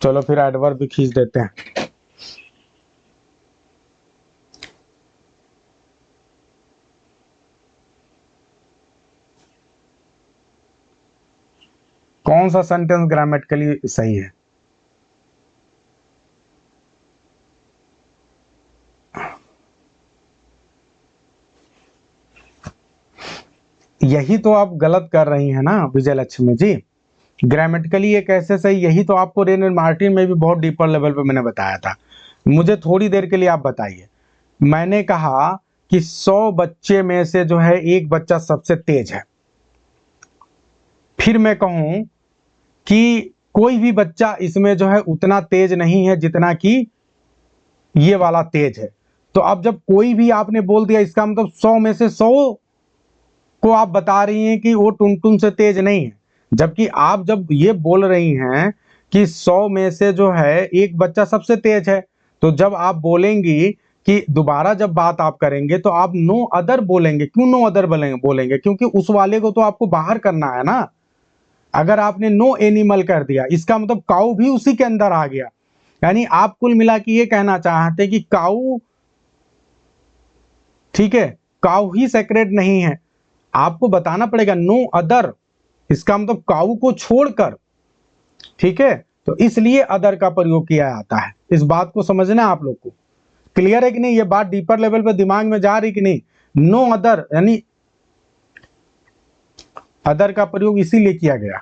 चलो फिर एडवर्ब भी खींच देते हैं। कौन सा सेंटेंस ग्रामेटिकली सही है? यही तो आप गलत कर रही हैं ना विजय लक्ष्मी जी। ग्रामेटिकली ये कैसे सही? यही तो आपको रेन एंड मार्टिन में भी बहुत डीपर लेवल पे मैंने बताया था। मुझे थोड़ी देर के लिए आप बताइए। मैंने कहा कि 100 बच्चे में से जो है एक बच्चा सबसे तेज है। फिर मैं कहूं कि कोई भी बच्चा इसमें जो है उतना तेज नहीं है जितना कि ये वाला तेज है। तो अब जब कोई भी आपने बोल दिया, इसका मतलब 100 में से 100 को आप बता रही हैं कि वो टुनटुन से तेज नहीं है। जबकि आप जब ये बोल रही हैं कि 100 में से जो है एक बच्चा सबसे तेज है, तो जब आप बोलेंगी कि दोबारा जब बात आप करेंगे तो आप नो अदर बोलेंगे। क्यों नो अदर बोलेंगे? क्योंकि उस वाले को तो आपको बाहर करना है ना। अगर आपने नो एनिमल कर दिया, इसका मतलब काऊ भी उसी के अंदर आ गया। यानी आप कुल मिला के ये कहना चाहते हैं कि काऊ, ठीक है, काऊ ही सेक्रेट नहीं है। आपको बताना पड़ेगा नो अदर, इसका मतलब काऊ को छोड़कर। ठीक है, तो इसलिए अदर का प्रयोग किया जाता है। इस बात को समझना आप लोग को। क्लियर है कि नहीं? ये बात डीपर लेवल पे दिमाग में जा रही कि नहीं? नो अदर यानी अदर का प्रयोग इसीलिए किया गया।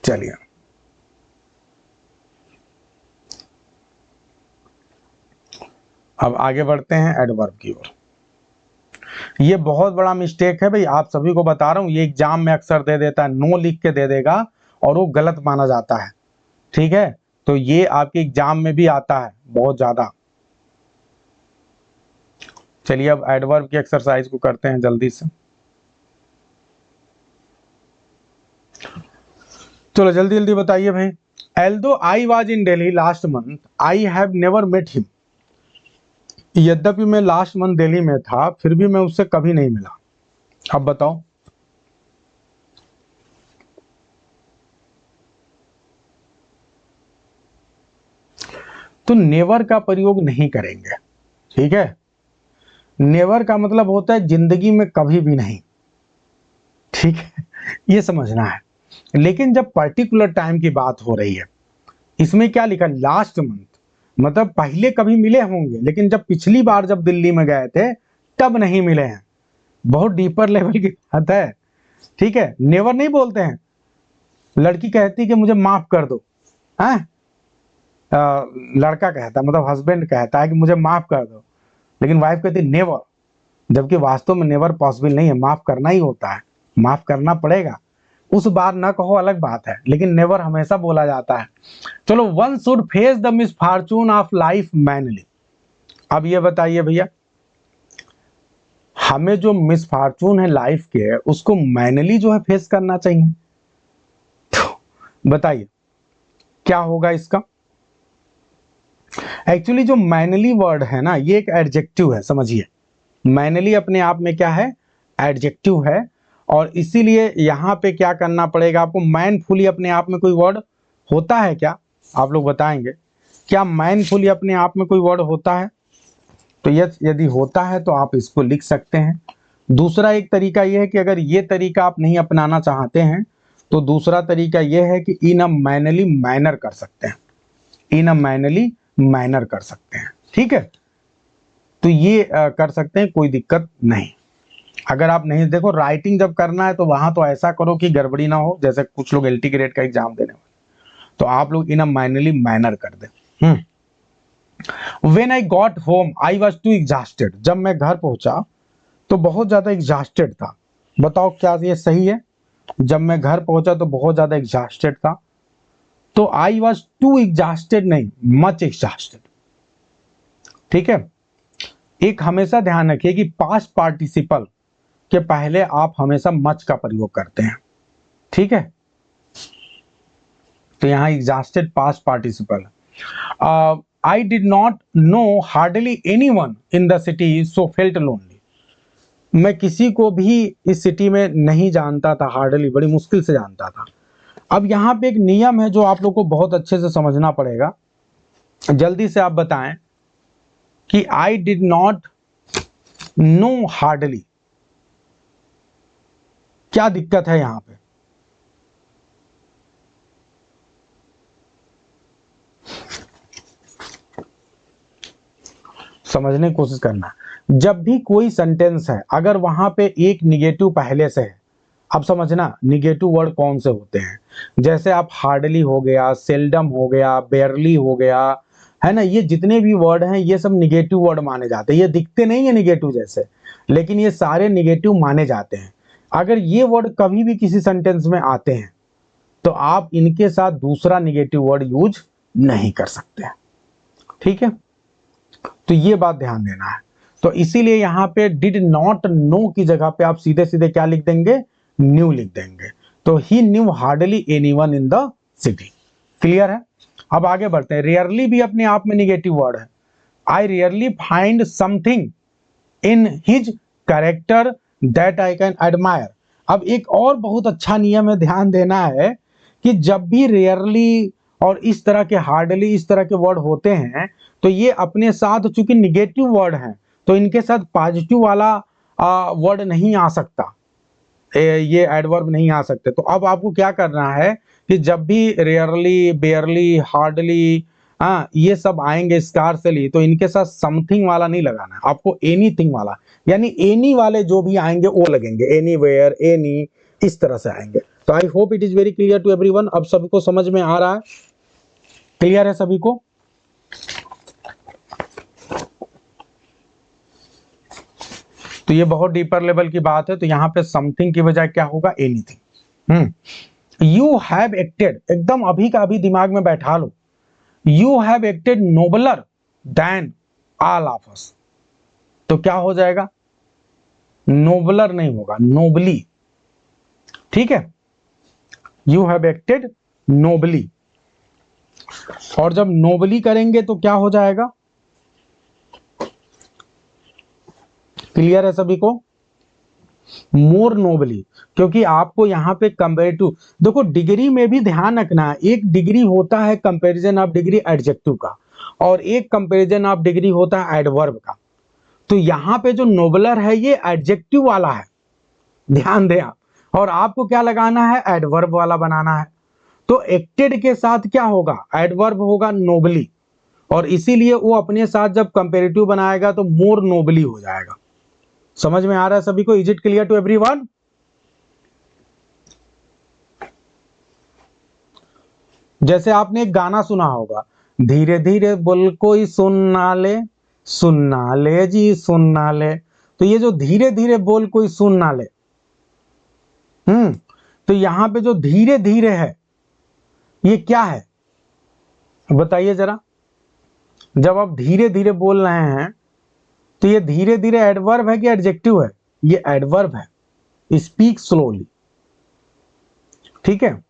चलिए अब आगे बढ़ते हैं एडवर्ब की ओर। ये बहुत बड़ा मिस्टेक है भाई, आप सभी को बता रहा हूं। ये एग्जाम में अक्सर दे देता है, नो लिख के दे देगा और वो गलत माना जाता है। ठीक है, तो ये आपके एग्जाम में भी आता है बहुत ज्यादा। चलिए अब एडवर्ब की एक्सरसाइज को करते हैं जल्दी से। चलो जल्दी जल्दी बताइए भाई। Although I was in Delhi last month, I have never met him. यद्यपि मैं लास्ट मंथ दिल्ली में था, फिर भी मैं उससे कभी नहीं मिला। अब बताओ। तो नेवर का प्रयोग नहीं करेंगे। ठीक है, नेवर का मतलब होता है जिंदगी में कभी भी नहीं। ठीक है, ये समझना है। लेकिन जब पर्टिकुलर टाइम की बात हो रही है, इसमें क्या लिखा? लास्ट मंथ, मतलब पहले कभी मिले होंगे, लेकिन जब पिछली बार जब दिल्ली में गए थे तब नहीं मिले हैं। बहुत डीपर लेवल की बात है। ठीक है, नेवर नहीं बोलते हैं। लड़की कहती कि मुझे माफ कर दो, है? लड़का कहता, मतलब हस्बैंड कहता है कि मुझे माफ कर दो, लेकिन वाइफ कहती नेवर। जबकि वास्तव में नेवर पॉसिबल नहीं है, माफ करना ही होता है, माफ करना पड़ेगा। उस बार ना कहो अलग बात है, लेकिन नेवर हमेशा बोला जाता है। चलो, one should face the misfortune of life manly. अब ये बताइए भैया, हमें जो मिसफॉर्चून है लाइफ के, उसको मैनली जो है फेस करना चाहिए। तो बताइए क्या होगा इसका? एक्चुअली जो मैनली वर्ड है ना, ये एक एडजेक्टिव है, समझिए। मैनली अपने आप में क्या है? एडजेक्टिव है। और इसीलिए यहां पे क्या करना पड़ेगा आपको? मैनफुली अपने आप में कोई वर्ड होता है क्या? आप लोग बताएंगे, क्या मैनफुली अपने आप में कोई वर्ड होता है? तो यदि होता है तो आप इसको लिख सकते हैं। दूसरा एक तरीका यह है कि अगर ये तरीका आप नहीं अपनाना चाहते हैं, तो दूसरा तरीका यह है कि इन अ मैनली मैनर कर सकते हैं। इन अ मैनली मैनर कर सकते हैं। ठीक है, तो ये कर सकते हैं, कोई दिक्कत नहीं। अगर आप नहीं, देखो राइटिंग जब करना है तो वहां तो ऐसा करो कि गड़बड़ी ना हो, जैसे कुछ लोग एलटी ग्रेड का एग्जाम देने वाले, तो आप लोग इन अ मैनली मैनर कर दें। When I got home I was too exhausted. जब मैं घर पहुंचा तो बहुत ज्यादा एग्जॉस्टेड था। बताओ क्या ये सही है? जब मैं घर पहुंचा तो बहुत ज्यादा एग्जॉस्टेड था। तो आई वॉज टू एग्जॉस्टेड नहीं, मच एग्जॉस्टेड। ठीक है, एक हमेशा ध्यान रखिए कि पास्ट पार्टिसिपल के पहले आप हमेशा मच का प्रयोग करते हैं। ठीक है, तो यहां exhausted past participle. I did not know hardly anyone in the city so felt lonely. मैं किसी को भी इस सिटी में नहीं जानता था, हार्डली बड़ी मुश्किल से जानता था। अब यहाँ पे एक नियम है जो आप लोग को बहुत अच्छे से समझना पड़ेगा, जल्दी से आप बताएं कि I did not know hardly, क्या दिक्कत है यहां पे? समझने की कोशिश करना। जब भी कोई सेंटेंस है अगर वहां पे एक निगेटिव पहले से है, अब समझना निगेटिव वर्ड कौन से होते हैं, जैसे आप हार्डली हो गया, सेल्डम हो गया, बेयरली हो गया, है ना, ये जितने भी वर्ड हैं ये सब निगेटिव वर्ड माने जाते हैं। ये दिखते नहीं है निगेटिव जैसे, लेकिन ये सारे निगेटिव माने जाते हैं। अगर ये वर्ड कभी भी किसी सेंटेंस में आते हैं तो आप इनके साथ दूसरा निगेटिव वर्ड यूज नहीं कर सकते, ठीक है? तो ये बात ध्यान देना है। तो इसीलिए यहां पे डिड नॉट नो की जगह पे आप सीधे सीधे क्या लिख देंगे? न्यू लिख देंगे। तो he knew hardly anyone in the city. Clear है? अब आगे बढ़ते हैं। रेयरली भी अपने आप में निगेटिव वर्ड है। आई rarely find something in his character that I can admire. अब एक और बहुत अच्छा नियम है, ध्यान देना है कि जब भी रेयरली और इस तरह के हार्डली इस तरह के वर्ड होते हैं तो ये अपने साथ, चूंकि निगेटिव वर्ड हैं तो इनके साथ पॉजिटिव वाला वर्ड नहीं आ सकता, ये एडवर्ब नहीं आ सकते। तो अब आपको क्या करना है कि जब भी रेयरली, बेयरली, हार्डली, हाँ, ये सब आएंगे स्कार्सली, तो इनके साथ समथिंग वाला नहीं लगाना है आपको, एनीथिंग वाला, यानी एनी वाले जो भी आएंगे वो लगेंगे, एनीवेयर, एनी, इस तरह से आएंगे। तो I hope it is very clear to everyone. अब सभी को समझ में आ रहा है? क्लियर है सभी को? तो ये बहुत डीपर लेवल की बात है। तो यहाँ पे समथिंग की बजाय क्या होगा? एनीथिंग। यू हैव एक्टेड, एकदम अभी का अभी दिमाग में बैठा लो, you have acted nobler than all of us. तो क्या हो जाएगा? नोबलर नहीं होगा, नोबली, ठीक है? यू हैव एक्टेड नोबली, और जब नोबली करेंगे तो क्या हो जाएगा? क्लियर है सभी को? मोर नोबली, क्योंकि आपको यहाँ पे कंपेरेटिव, देखो डिग्री में भी ध्यान रखना है, एक डिग्री होता है कंपैरिजन ऑफ डिग्री एडजेक्टिव का, और एक कंपैरिजन ऑफ डिग्री होता है एडवर्ब का। तो यहाँ पे जो नोबलर है ये एडजेक्टिव वाला है, ध्यान दें आप, और आपको क्या लगाना है? एडवर्ब वाला बनाना है। तो एक्टेड के साथ क्या होगा? एडवर्ब होगा नोबली, और इसीलिए वो अपने साथ जब कंपेरेटिव बनाएगा तो मोर नोबली हो जाएगा। समझ में आ रहा है सभी को? Is it clear to everyone? जैसे आपने एक गाना सुना होगा, धीरे धीरे बोल कोई सुनना ले जी सुनना ले। तो ये जो धीरे धीरे बोल कोई सुनना ले, तो यहां पे जो धीरे धीरे है ये क्या है बताइए जरा? जब आप धीरे धीरे बोल रहे हैं तो ये धीरे धीरे एडवर्ब है कि एडजेक्टिव है? ये एडवर्ब है, स्पीक स्लोली, ठीक है?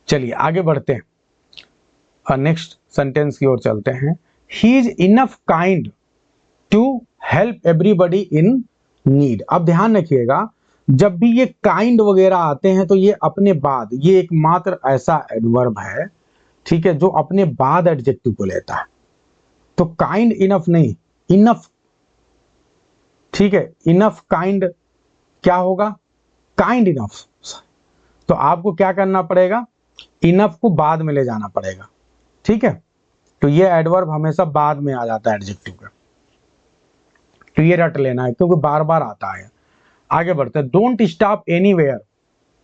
चलिए आगे बढ़ते हैं, नेक्स्ट सेंटेंस की ओर चलते हैं। He is enough kind to help everybody in need. अब ध्यान रखिएगा, जब भी ये काइंड वगैरह आते हैं तो ये अपने बाद, ये एकमात्र ऐसा एडवर्ब है, ठीक है, जो अपने बाद एडजेक्टिव को लेता है। तो काइंड इनफ नहीं, इनफ, ठीक है? इनफ काइंड क्या होगा? Kind enough. तो आपको क्या करना पड़ेगा? इनफ को बाद में ले जाना पड़ेगा, ठीक है? तो ये एडवर्ब हमेशा बाद में आ जाता है एडजेक्टिव का, तो ये रट लेना है क्योंकि बार बार आता है। आगे बढ़ते हैं। Don't stop anywhere,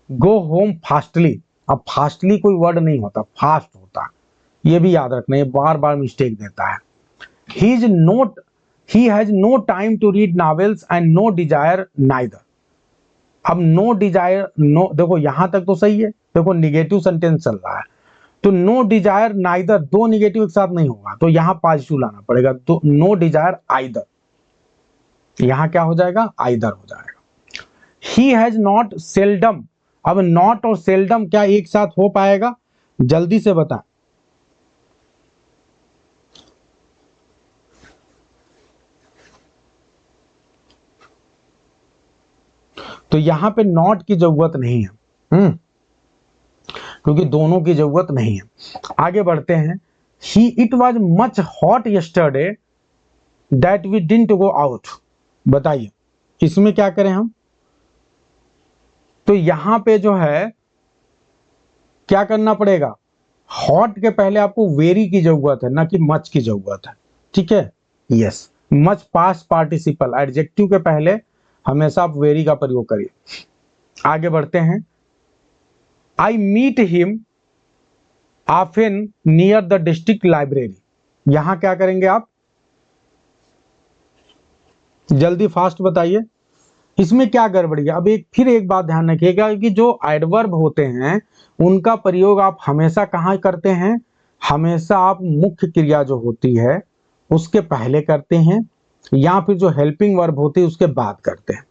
go home fastly. अब फास्टली कोई वर्ड नहीं होता, फास्ट होता, ये भी याद रखना, ये बार बार मिस्टेक देता है। He is not, he has no time to read novels and no desire neither. अब नो डिजायर, नो, देखो यहां तक तो सही है, देखो निगेटिव सेंटेंस चल रहा है, तो नो डिजायर नाइदर, दो निगेटिव एक साथ नहीं होगा, तो यहां पॉजिटिव लाना पड़ेगा। तो नो डिजायर आइदर, यहां क्या हो जाएगा? आइदर हो जाएगा। ही हैज नॉट सेल्डम, अब नॉट और सेल्डम क्या एक साथ हो पाएगा? जल्दी से बता। तो यहां पे नॉट की जरूरत नहीं है। क्योंकि दोनों की जरूरत नहीं है। आगे बढ़ते हैं। It was much hot yesterday that we didn't go out. बताइए इसमें क्या करें हम? तो यहां पे जो है क्या करना पड़ेगा, हॉट के पहले आपको वेरी की जरूरत है, ना कि मच की जरूरत है। ठीक है, yes, much past participle, adjective के पहले हमेशा आप वेरी का प्रयोग करिए। आगे बढ़ते हैं। I meet him often near the district library. यहां क्या करेंगे आप? जल्दी फास्ट बताइए, इसमें क्या गड़बड़ी है? अब फिर एक बात ध्यान रखिएगा कि जो एडवर्ब होते हैं उनका प्रयोग आप हमेशा कहाँ करते हैं? हमेशा आप मुख्य क्रिया जो होती है उसके पहले करते हैं, या फिर जो हेल्पिंग वर्ब होती है उसके बाद करते हैं।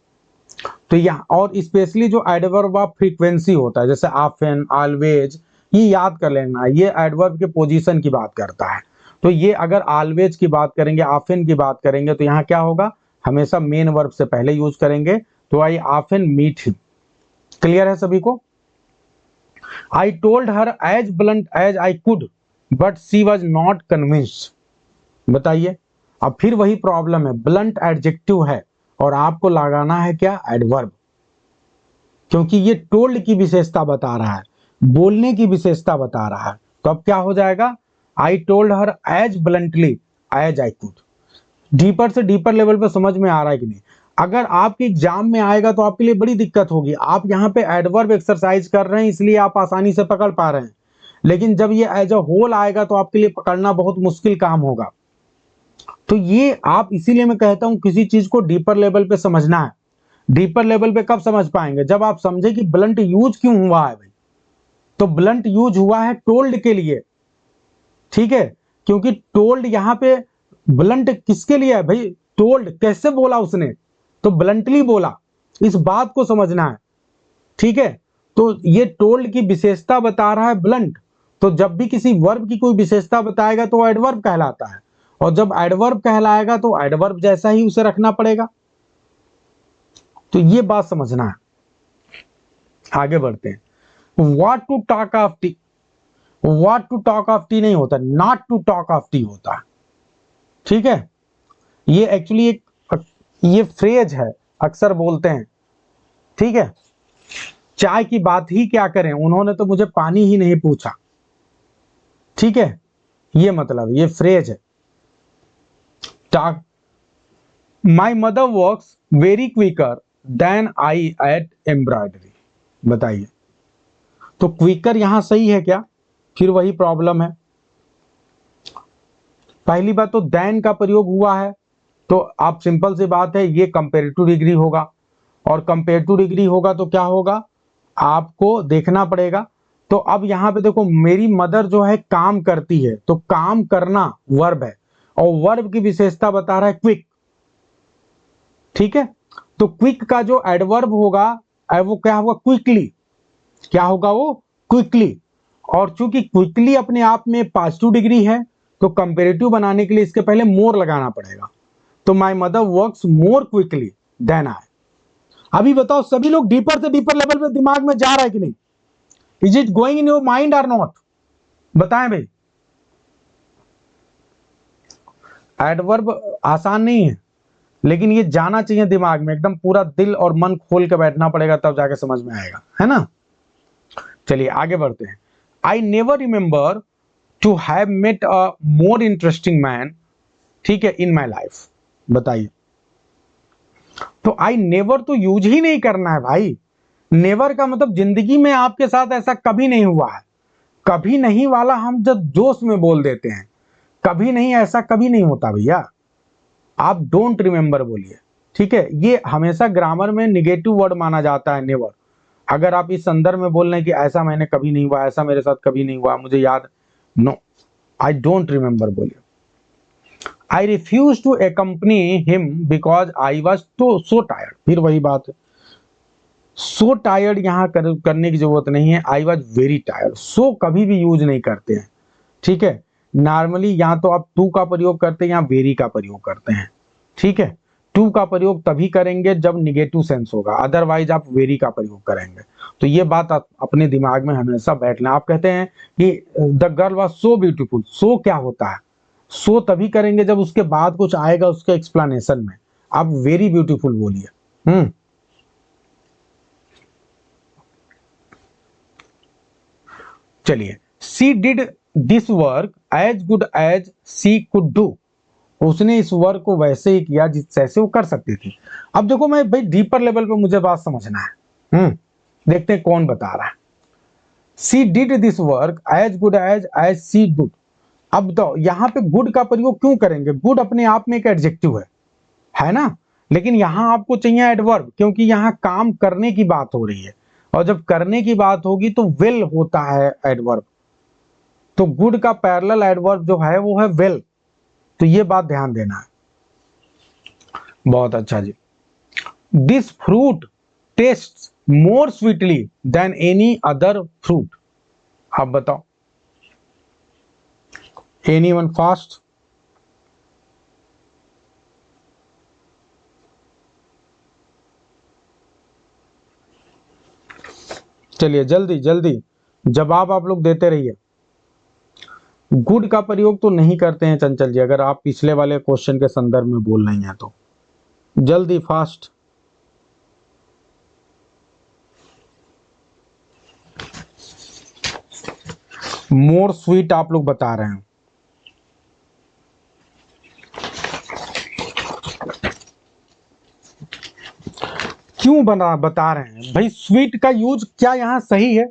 तो यहाँ और स्पेशली जो एडवर्ब ऑफ फ्रीक्वेंसी होता है, जैसे ऑफन, ऑलवेज, ये याद कर लेना, ये एडवर्ब के पोजीशन की बात करता है। तो ये अगर ऑलवेज की बात करेंगे, ऑफन की बात करेंगे, तो यहाँ क्या होगा, हमेशा मेन वर्ब से पहले यूज करेंगे। तो I often meet him. Clear है सभी को? I told her as blunt as I could but she was not convinced. बताइए, अब फिर वही प्रॉब्लम है, ब्लंट एडजेक्टिव है और आपको लगाना है क्या? एडवर्ब, क्योंकि ये टोल्ड की विशेषता बता रहा है, बोलने की विशेषता बता रहा है। तो अब क्या हो जाएगा? I told her as bluntly as I could. Deeper से डीपर लेवल पे समझ में आ रहा है कि नहीं? अगर आपके एग्जाम में आएगा तो आपके लिए बड़ी दिक्कत होगी। आप यहाँ पे एडवर्ब एक्सरसाइज कर रहे हैं इसलिए आप आसानी से पकड़ पा रहे हैं, लेकिन जब ये एज अ होल आएगा तो आपके लिए पकड़ना बहुत मुश्किल काम होगा। तो ये आप, इसीलिए मैं कहता हूं किसी चीज को डीपर लेवल पे समझना है। डीपर लेवल पे कब समझ पाएंगे? जब आप समझे कि ब्लंट यूज क्यों हुआ है भाई। तो ब्लंट यूज हुआ है टोल्ड के लिए, ठीक है, क्योंकि टोल्ड यहाँ पे ब्लंट किसके लिए है भाई? टोल्ड कैसे बोला उसने? तो ब्लंटली बोला, इस बात को समझना है। ठीक है, तो ये टोल्ड की विशेषता बता रहा है ब्लंट। तो जब भी किसी वर्ब की कोई विशेषता बताएगा तो एडवर्ब कहलाता है, और जब एडवर्ब कहलाएगा तो एडवर्ब जैसा ही उसे रखना पड़ेगा। तो ये बात समझना है। आगे बढ़ते हैं। What to talk of tea, what to talk of tea नहीं होता, not to talk of tea होता है। ठीक है, ये एक्चुअली एक ये फ्रेज है, अक्सर बोलते हैं। ठीक है, चाय की बात ही क्या करें, उन्होंने तो मुझे पानी ही नहीं पूछा। ठीक है, ये मतलब ये फ्रेज है। Talk, my mother works very quicker than I at embroidery. बताइए, तो क्विकर यहां सही है क्या? फिर वही प्रॉब्लम है। पहली बात तो देन का प्रयोग हुआ है, तो आप सिंपल सी बात है, ये कंपेरेटिव डिग्री होगा, और कंपेरेटिव डिग्री होगा तो क्या होगा, आपको देखना पड़ेगा। तो अब यहां पे देखो, मेरी मदर जो है काम करती है, तो काम करना वर्ब है, और वर्ब की विशेषता बता रहा है क्विक। ठीक है, तो क्विक का जो एडवर्ब होगा वो क्या होगा? क्विकली। क्या होगा वो? क्विकली। और चूंकि क्विकली अपने आप में पॉजिटिव डिग्री है, तो कंपेरेटिव बनाने के लिए इसके पहले मोर लगाना पड़ेगा। तो my mother works more quickly than I. अभी बताओ, सभी लोग डीपर से डीपर लेवल पे दिमाग में जा रहा है कि नहीं? Is it going in your mind और नॉट? बताएं भाई। एडवर्ब आसान नहीं है, लेकिन ये जाना चाहिए दिमाग में, एकदम पूरा दिल और मन खोल के बैठना पड़ेगा, तब जाके समझ में आएगा, है ना? चलिए आगे बढ़ते हैं। I never remember to have met a more interesting man, ठीक है, इन माई लाइफ। बताइए, तो आई नेवर तो यूज ही नहीं करना है भाई। नेवर का मतलब जिंदगी में आपके साथ ऐसा कभी नहीं हुआ है। कभी नहीं वाला हम जब जोश में बोल देते हैं, कभी नहीं, ऐसा कभी नहीं होता भैया। आप डोंट रिमेंबर बोलिए, ठीक है। ये हमेशा ग्रामर में निगेटिव वर्ड माना जाता है, नेवर। अगर आप इस संदर्भ में बोल रहे हैं कि ऐसा मैंने कभी नहीं हुआ, ऐसा मेरे साथ कभी नहीं हुआ, मुझे याद, नो, आई डोंट रिमेंबर बोलिए। I refuse to accompany him because I was too so tired. फिर वही बात है, सो टायर्ड यहाँ करने की जरूरत नहीं है, आई वॉज वेरी टायर्ड। सो कभी भी यूज नहीं करते हैं, ठीक है। नॉर्मली या तो आप टू का प्रयोग करते हैं या वेरी का प्रयोग करते हैं, ठीक है। टू का प्रयोग तभी करेंगे जब निगेटिव सेंस होगा, अदरवाइज आप वेरी का प्रयोग करेंगे। तो ये बात अपने दिमाग में हमेशा बैठना। आप कहते हैं कि the girl was so beautiful, so क्या होता है, सो तभी करेंगे जब उसके बाद कुछ आएगा उसके एक्सप्लेनेशन में। आप वेरी ब्यूटीफुल बोलिए। चलिए, she did this work as good as she could do, उसने इस वर्क को वैसे ही किया जैसे वो कर सकती थी। अब देखो मैं भाई डीपर लेवल पे मुझे बात समझना है। देखते हैं कौन बता रहा है। She did this work as good as she do. अब तो यहाँ पे गुड का प्रयोग क्यों करेंगे, गुड अपने आप में एक एडजेक्टिव है ना, लेकिन यहाँ आपको चाहिए एडवर्ब, क्योंकि यहाँ काम करने की बात हो रही है, और जब करने की बात होगी तो विल होता है एडवर्ब। तो गुड का पैरेलल एडवर्ब जो है वो है विल, तो ये बात ध्यान देना है। बहुत अच्छा जी। This fruit tastes more sweetly than any other fruit. आप बताओ, एनीवन फास्ट? चलिए जल्दी जल्दी जवाब आप लोग देते रहिए। गुड का प्रयोग तो नहीं करते हैं चंचल जी, अगर आप पिछले वाले क्वेश्चन के संदर्भ में बोल रही हैं तो जल्दी फास्ट। मोर स्वीट आप लोग बता रहे हैं। क्यों बता रहे हैं भाई? स्वीट का यूज क्या यहाँ सही है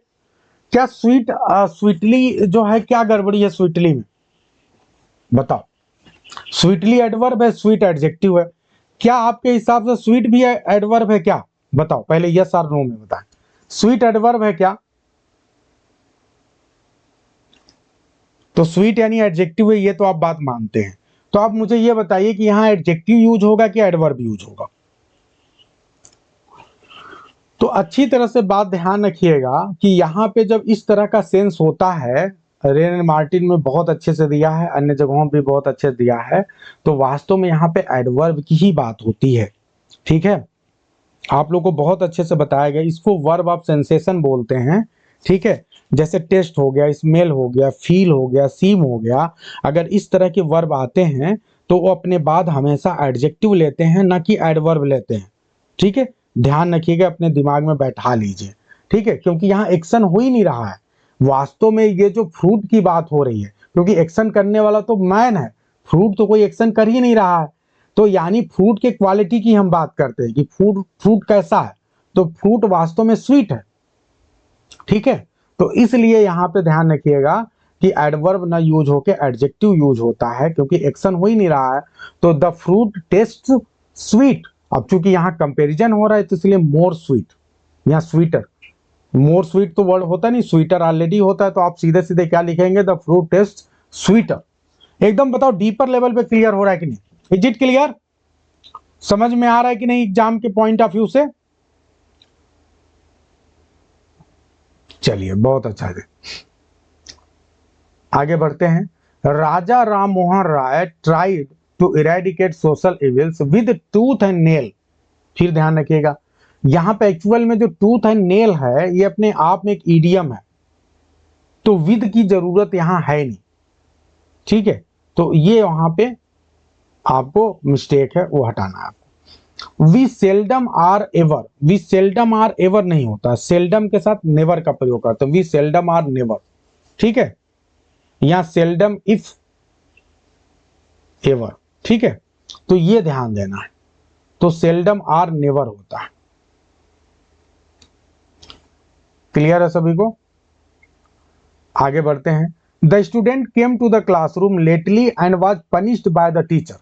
क्या? स्वीटली जो है क्या गड़बड़ी है स्वीटली में? बताओ। स्वीटली एडवर्ब है, स्वीट एडजेक्टिव है, क्या आपके हिसाब से स्वीट भी एडवर्ब है क्या? बताओ पहले यस और नो में बताएं। स्वीट एडवर्ब है क्या? तो स्वीट यानी एडजेक्टिव है, ये तो आप बात मानते हैं। तो आप मुझे ये बताइए कि यहाँ एडजेक्टिव यूज होगा कि एडवर्ब यूज होगा? तो अच्छी तरह से बात ध्यान रखिएगा कि यहाँ पे जब इस तरह का सेंस होता है, रेन एंड मार्टिन में बहुत अच्छे से दिया है, अन्य जगहों पे बहुत अच्छे से दिया है, तो वास्तव में यहाँ पे एडवर्ब की ही बात होती है। ठीक है, आप लोग को बहुत अच्छे से बताया गया। इसको वर्ब ऑफ सेंसेशन बोलते हैं। ठीक है, जैसे टेस्ट हो गया, स्मेल हो गया, फील हो गया, सीम हो गया, अगर इस तरह के वर्ब आते हैं तो वो अपने बाद हमेशा एडजेक्टिव लेते हैं, ना कि एडवर्ब लेते हैं। ठीक है, ध्यान रखिएगा, अपने दिमाग में बैठा लीजिए। ठीक है, क्योंकि यहाँ एक्शन हो ही नहीं रहा है वास्तव में, ये जो फ्रूट की बात हो रही है, क्योंकि एक्शन करने वाला तो मैन है, फ्रूट तो कोई एक्शन कर ही नहीं रहा है। तो यानी फ्रूट के क्वालिटी की हम बात करते हैं कि फ्रूट कैसा है, तो फ्रूट वास्तव में स्वीट है। ठीक है, तो इसलिए यहाँ पे ध्यान रखिएगा कि एडवर्ब ना यूज होके एडजेक्टिव यूज होता है, क्योंकि एक्शन हो ही नहीं रहा है। तो द फ्रूट टेस्ट स्वीट, अब चूंकि यहाँ कंपैरिजन हो रहा है तो इसलिए मोर स्वीट, यहाँ स्वीटर, मोर स्वीट तो वर्ड होता नहीं, स्वीटर ऑलरेडी होता है, तो आप सीधे सीधे क्या लिखेंगे? The fruit taste sweeter. एकदम बताओ डीपर लेवल पे क्लियर हो रहा है कि नहीं? Is it clear? समझ में आ रहा है कि नहीं एग्जाम के पॉइंट ऑफ व्यू से? चलिए बहुत अच्छा है, आगे बढ़ते हैं। Raja Ram Mohan Roy tried to eradicate social evils with tooth and nail. फिर ध्यान रखिएगा, यहां पे एक्चुअल में जो टूथ एंड नेल है ये अपने आप में एक ईडियम है, तो विद की जरूरत यहां है नहीं। ठीक है, तो ये वहां पे आपको मिस्टेक है, वो हटाना है आपको। We seldom are ever, we seldom are ever नहीं होता, सेल्डम के साथ नेवर का प्रयोग करते हैं, वी सेल्डम आर नेवर। ठीक है, यहां सेल्डम इफ एवर। ठीक है, तो ये ध्यान देना है, तो सेल्डम आर नेवर होता है। क्लियर है सभी को? आगे बढ़ते हैं। The student came to the classroom lately and was punished by the teacher.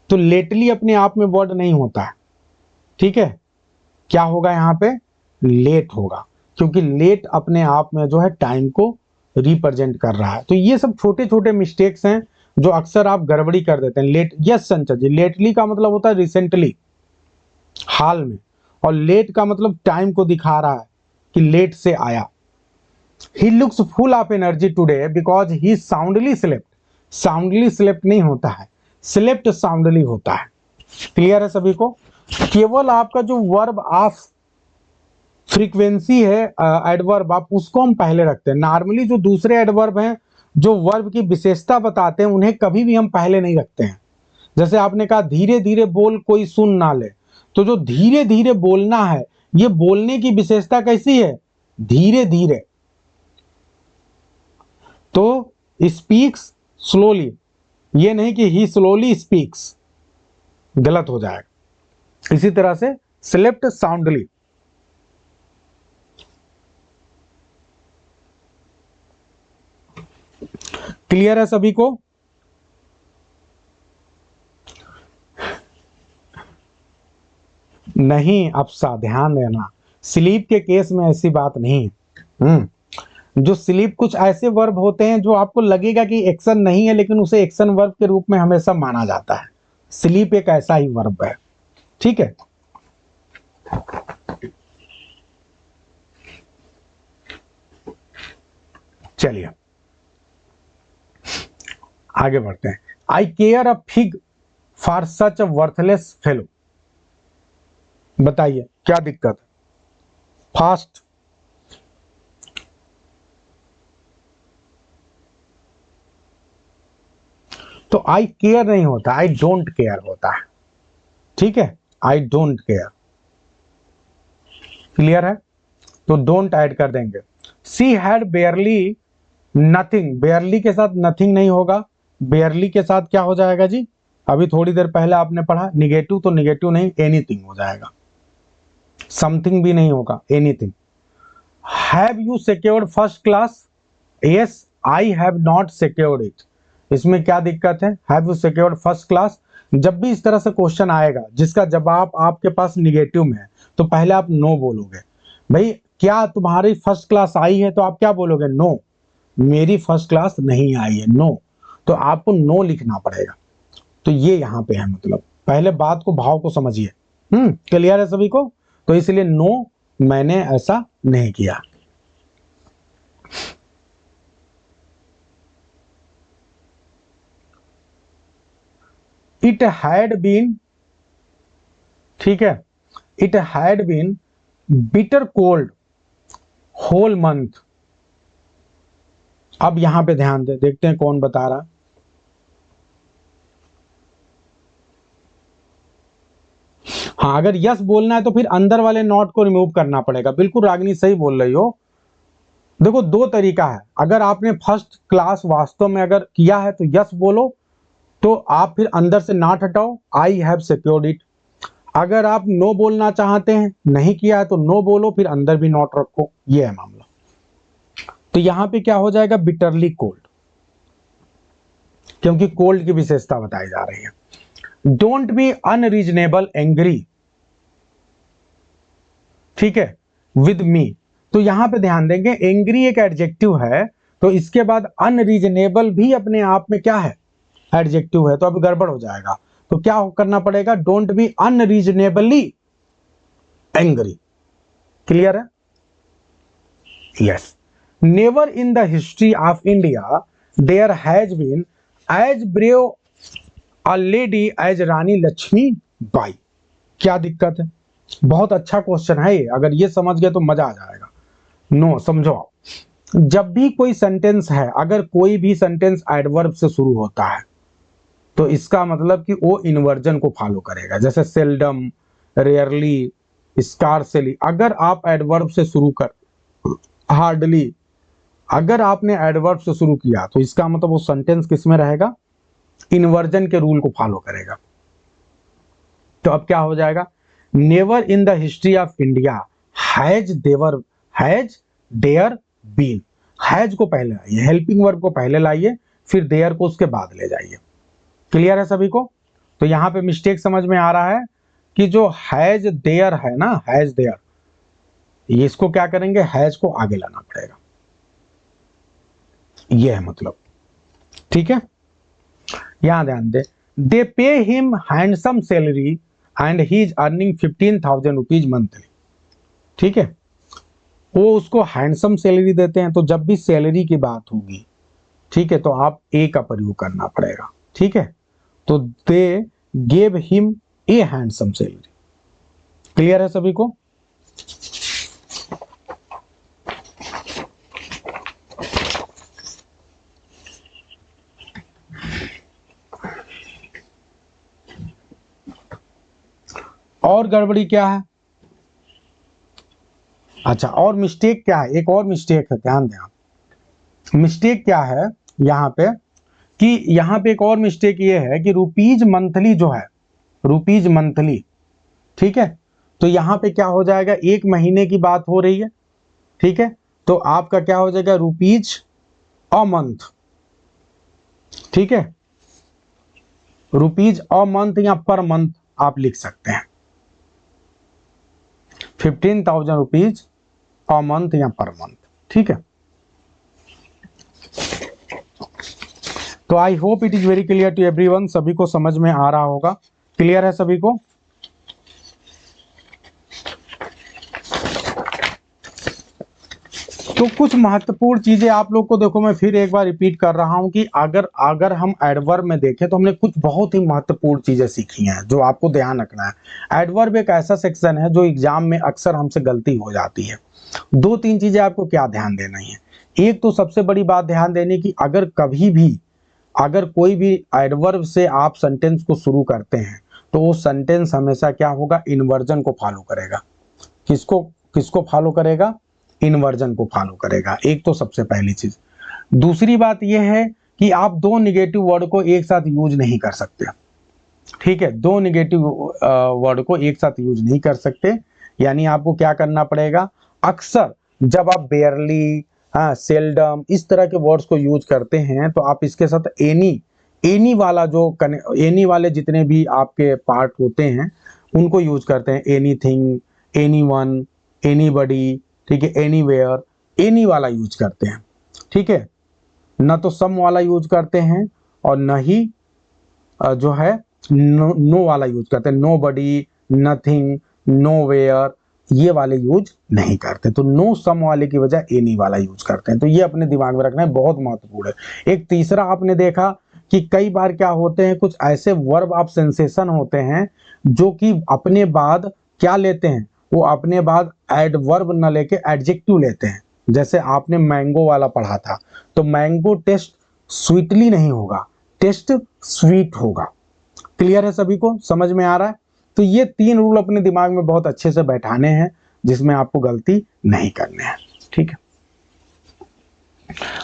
तो लेटली अपने आप में वर्ड नहीं होता है। ठीक है, क्या होगा यहाँ पे? लेट होगा, क्योंकि लेट अपने आप में जो है टाइम को रिप्रेजेंट कर रहा है। तो ये सब छोटे छोटे मिस्टेक्स हैं जो अक्सर आप गड़बड़ी कर देते हैं। लेट, यस संचय जी, लेटली का मतलब होता है रिसेंटली, हाल में, और लेट का मतलब टाइम को दिखा रहा है कि लेट से आया। He looks full of energy today because he soundly slept. Soundly slept नहीं होता है, slept soundly होता है। क्लियर है सभी को? केवल आपका जो वर्ब ऑफ फ्रीक्वेंसी है एडवर्ब आप उसको हम पहले रखते हैं। नॉर्मली जो दूसरे एडवर्ब हैं जो वर्ब की विशेषता बताते हैं उन्हें कभी भी हम पहले नहीं रखते हैं। जैसे आपने कहा धीरे धीरे बोल कोई सुन ना ले, तो जो धीरे धीरे बोलना है ये बोलने की विशेषता कैसी है? धीरे धीरे। तो स्पीक्स स्लोली, ये नहीं कि ही स्लोली स्पीक्स, गलत हो जाएगा। इसी तरह से स्लेप्ट साउंडली, क्लियर है सभी को? नहीं अफसा, ध्यान देना, स्लीप के केस में ऐसी बात नहीं है। जो स्लीप कुछ ऐसे वर्ब होते हैं जो आपको लगेगा कि एक्शन नहीं है लेकिन उसे एक्शन वर्ब के रूप में हमेशा माना जाता है। स्लीप एक ऐसा ही वर्ब है, ठीक है। चलिए आगे बढ़ते हैं। I care a fig for such a worthless fellow, बताइए क्या दिक्कत है? फास्ट, तो आई केयर नहीं होता, आई डोंट केयर होता है, ठीक है। आई डोंट केयर, क्लियर है? तो डोंट ऐड कर देंगे। सी हैड बेयरली नथिंग, बेयरली के साथ नथिंग नहीं होगा, बेयरली के साथ क्या हो जाएगा जी? अभी थोड़ी देर पहले आपने पढ़ा निगेटिव, तो निगेटिव नहीं एनीथिंग हो जाएगा, समथिंग भी नहीं होगा, anything. Have you secured first class? Yes I have not secured it, इसमें क्या दिक्कत है? Have you secured first class? जब भी इस तरह से क्वेश्चन आएगा जिसका जवाब आपके पास निगेटिव में है तो पहले आप नो बोलोगे। भाई क्या तुम्हारी फर्स्ट क्लास आई है? तो आप क्या बोलोगे? नो, मेरी फर्स्ट क्लास नहीं आई है, नो। तो आपको नो लिखना पड़ेगा। तो ये यहां पे है, मतलब पहले बात को भाव को समझिए। क्लियर है सभी को? तो इसलिए नो, मैंने ऐसा नहीं किया। इट हैड बीन, ठीक है, it had been bitter cold whole month. अब यहां पे ध्यान दे, देखते हैं कौन बता रहा। हाँ अगर यस बोलना है तो फिर अंदर वाले नॉट को रिमूव करना पड़ेगा। बिल्कुल रागिनी सही बोल रही हो। देखो दो तरीका है, अगर आपने फर्स्ट क्लास वास्तव में अगर किया है तो यस बोलो, तो आप फिर अंदर से नॉट हटाओ, आई हैव सिक्योर्ड इट। अगर आप नो बोलना चाहते हैं, नहीं किया है तो नो बोलो, फिर अंदर भी नॉट रखो, ये है मामला। तो यहां पे क्या हो जाएगा? बिटरली कोल्ड, क्योंकि कोल्ड की विशेषता बताई जा रही है। डोंट बी अनरीजनेबल एंग्री, ठीक है, विद मी। तो यहां पे ध्यान देंगे एंग्री एक एडजेक्टिव है, तो इसके बाद अनरीजनेबल भी अपने आप में क्या है? एडजेक्टिव है, तो अब गड़बड़ हो जाएगा। तो क्या करना पड़ेगा? Don't be unreasonably angry, clear है? Yes. Never in the history of India there has been as brave a lady as Rani Lakshmi Bai. क्या दिक्कत है? बहुत अच्छा क्वेश्चन है ये, अगर ये समझ गए तो मजा आ जाएगा। नो, समझो आप, जब भी कोई सेंटेंस है, अगर कोई भी सेंटेंस एडवर्ब से शुरू होता है तो इसका मतलब कि वो इन्वर्जन को फॉलो करेगा। जैसे सेल्डम, रेयरली, स्कार्सली। अगर आप एडवर्ब से शुरू कर, हार्डली, अगर आपने एडवर्ब से शुरू किया तो इसका मतलब वो सेंटेंस किस में रहेगा? इन्वर्जन के रूल को फॉलो करेगा। तो अब क्या हो जाएगा? Never in the history of India has there been. Has को पहले लाइए, हेल्पिंग वर्ब को पहले लाइए, फिर देयर को उसके बाद ले जाइए। क्लियर है सभी को? तो यहां पे मिस्टेक समझ में आ रहा है कि जो हैज देयर है ना, हैज देयर, इसको क्या करेंगे? हैज को आगे लाना पड़ेगा, ये है मतलब, ठीक है। यहां ध्यान दे, they pay him handsome salary and he is earning 15,000 rupees monthly, ठीक है। वो उसको हैंडसम सैलरी देते हैं, तो जब भी सैलरी की बात होगी, ठीक है, तो आप ए का प्रयोग करना पड़ेगा, ठीक है। तो they gave him a handsome salary. Clear है सभी को? और गड़बड़ी क्या है? अच्छा, और मिस्टेक क्या है? एक और मिस्टेक है, ध्यान दें आप। मिस्टेक क्या है यहाँ पे कि यहाँ पे एक और मिस्टेक ये है कि रुपीज मंथली जो है, रुपीज मंथली, ठीक है, तो यहाँ पे क्या हो जाएगा, एक महीने की बात हो रही है, ठीक है, तो आपका क्या हो जाएगा, रुपीज अ मंथ, ठीक है, रुपीज अ मंथ या पर मंथ आप लिख सकते हैं, 15,000 रुपीज अ मंथ या पर मंथ, ठीक है। तो I hope it is very clear to everyone, सभी को समझ में आ रहा होगा। क्लियर है सभी को? तो कुछ महत्वपूर्ण चीजें आप लोग को, देखो मैं फिर एक बार रिपीट कर रहा हूं कि अगर हम एडवर्ब में देखें तो हमने कुछ बहुत ही महत्वपूर्ण चीजें सीखी हैं जो आपको ध्यान रखना है। एडवर्ब एक ऐसा सेक्शन है जो एग्जाम में अक्सर हमसे गलती हो जाती है। दो तीन चीजें आपको क्या ध्यान देना है। एक तो सबसे बड़ी बात ध्यान देने की, अगर कभी भी अगर कोई भी एडवर्ब से आप सेंटेंस को शुरू करते हैं तो वो सेंटेंस हमेशा क्या होगा, इन्वर्जन को फॉलो करेगा। किसको किसको फॉलो करेगा? इन्वर्जन को फॉलो करेगा। एक तो सबसे पहली चीज। दूसरी बात यह है कि आप दो निगेटिव वर्ड को एक साथ यूज नहीं कर सकते, ठीक है, दो निगेटिव वर्ड को एक साथ यूज नहीं कर सकते। यानी आपको क्या करना पड़ेगा, अक्सर जब आप बेयरली, सेल्डम, इस तरह के वर्ड्स को यूज करते हैं तो आप इसके साथ एनी वाला जो एनी वाले जितने भी आपके पार्ट होते हैं उनको यूज करते हैं। एनीथिंग, एनीवन, एनीबॉडी, ठीक है, एनीवेयर, एनी वाला यूज करते हैं, ठीक है, न तो सम वाला यूज करते हैं और न ही जो है नो वाला यूज करते हैं। नो बडी, नथिंग, नोवेयर, ये वाले यूज नहीं करते। तो नो सम वाले की वजह एनी वाला यूज करते हैं। तो ये अपने दिमाग में रखना है, बहुत महत्वपूर्ण है। एक तीसरा आपने देखा कि कई बार क्या होते हैं, कुछ ऐसे वर्ब ऑफ सेंसेशन होते हैं जो कि अपने बाद क्या लेते हैं, वो अपने बाद एडवर्ब न लेके एडजेक्टिव लेते हैं। जैसे आपने मैंगो वाला पढ़ा था, तो मैंगो टेस्ट स्वीटली नहीं होगा, टेस्ट स्वीट होगा। क्लियर है सभी को? समझ में आ रहा है? तो ये तीन रूल अपने दिमाग में बहुत अच्छे से बैठाने हैं जिसमें आपको गलती नहीं करनी है, ठीक है।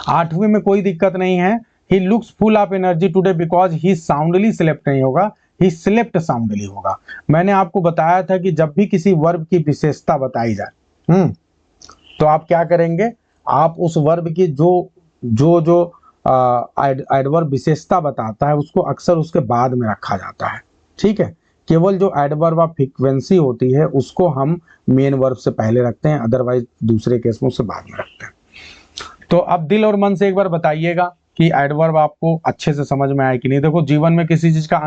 8वीं में कोई दिक्कत नहीं है। He looks full of energy today because he soundly slept नहीं होगा, ही स्लेप्ट साउंडली होगा। मैंने आपको बताया था कि जब भी किसी वर्ब की विशेषता बताई जाए, तो आप क्या करेंगे, आप उस वर्ब की जो एडवर्ब विशेषता बताता है उसको अक्सर उसके बाद में रखा जाता है, ठीक है। केवल जो एडवर्ब ऑफ फ्रीक्वेंसी होती है उसको हम मेन वर्ब से पहले रखते हैं, अदरवाइज दूसरे केस में उसे बाद में रखते हैं। तो अब दिल और मन से एक बार बताइएगा कि एडवर्ब आपको अच्छे से समझ में आया कि नहीं। देखो, जीवन में किसी चीज का